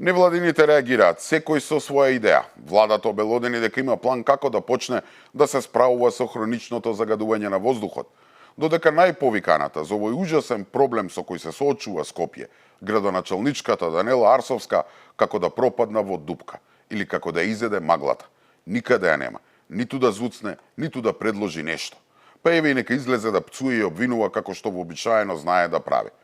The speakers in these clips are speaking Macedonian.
Невладините реагираат секој со своја идеја. Владата обелодени дека има план како да почне да се справува со хроничното загадување на воздухот. Додека најповиканата за овој ужасен проблем со кој се соочува Скопје, градоначалничката Данела Арсовска, како да пропадна во дупка или како да изеде маглата. Никаде ја нема, ниту да звуцне, ниту да предложи нешто. Па еве и нека излезе да пцуе и обвинува како што вообичаено знае да прави.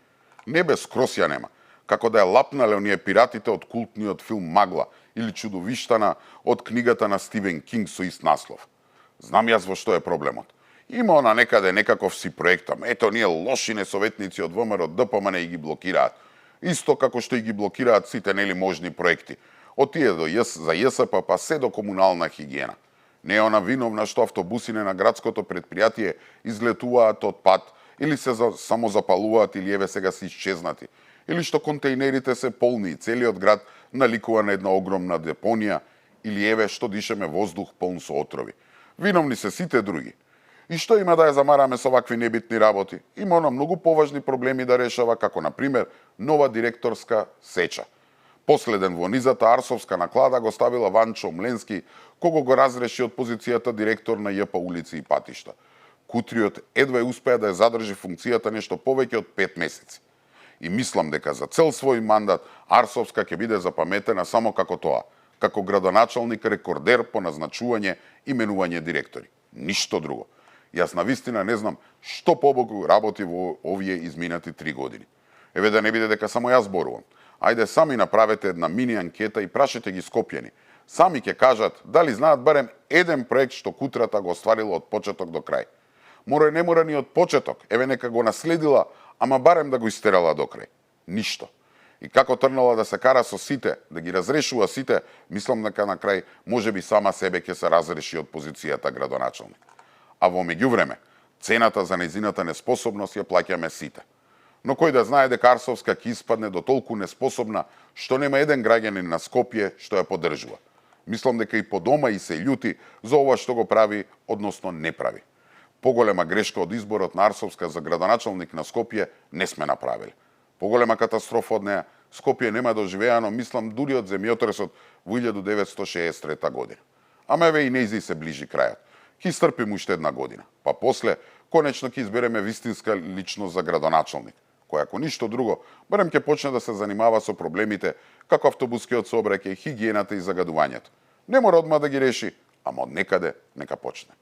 Небе скрос ја нема, како да ја лапнале оние пиратите од култниот филм Магла или чудовиштана од книгата на Стивен Кинг со ист наслов. Знам јас во што е проблемот. Има она некаде некаков си проектам. Ето ние лоши несоветници од ВМРО ДПМН и ги блокираат. Исто како што и ги блокираат сите нели можни проекти. Од тие за ЈСП па се до комунална хигиена. Не е она виновна што автобусине на градското предпријатие излетуваат од пат или се самозапалуваат или еве сега се исчезнати. Или што контейнерите се полни и целиот град наликува на една огромна депонија или еве што дишеме воздух полн со отрови. Виновни се сите други. И што има да ја замараме со вакви небитни работи? Има она многу поважни проблеми да решава, како на пример нова директорска сеча. Последен во низата Арсовска наклада го ставила Ванчо Мленски, кого го разреши од позицијата директор на ЈП улици и патишта. Кутриот едва успеа да ја задржи функцијата нешто повеќе од 5 месеци. И мислам дека за цел свој мандат Арсовска ќе биде запаметена само како тоа, како градоначалник рекордер по назначување и менување директори. Ништо друго. Јас навистина не знам што побогу работи во овие изминати 3 години. Еве да не биде дека само јас зборувам. Ајде сами направете една мини анкета и прашете ги скопјани. Сами ќе кажат дали знаат барем еден проект што Кутрата го остварила од почеток до крај. Мора и не мора ни од почеток, еве нека го наследила, ама барем да го истерала до крај. Ништо. И како трнала да се кара со сите, да ги разрешува сите, мислам дека на крај можеби сама себе ќе се разреши од позицијата градоначалник. А во меѓувреме, цената за нејзината неспособност ја плаќаме сите. Но кој да знае дека Арсовска ќе испадне до толку неспособна, што нема еден граѓанин на Скопје што ја поддржува. Мислам дека и по дома и се љути за ова што го прави, односно не прави. Поголема грешка од изборот на Арсовска за градоначалник на Скопје не сме направили. Поголема катастрофа од неа Скопје нема доживеано, мислам, дури од земјотресот во 1963 година. Ама еве и нејзи се ближи крајот. Ки стрпим уште една година, па после конечно ќе избереме вистинска личност за градоначалник, која ако ништо друго, барем ќе почне да се занимава со проблемите како автобускиот сообраќај, хигиената и загадувањето. Не мора одма да ги реши, ама од некаде нека почне.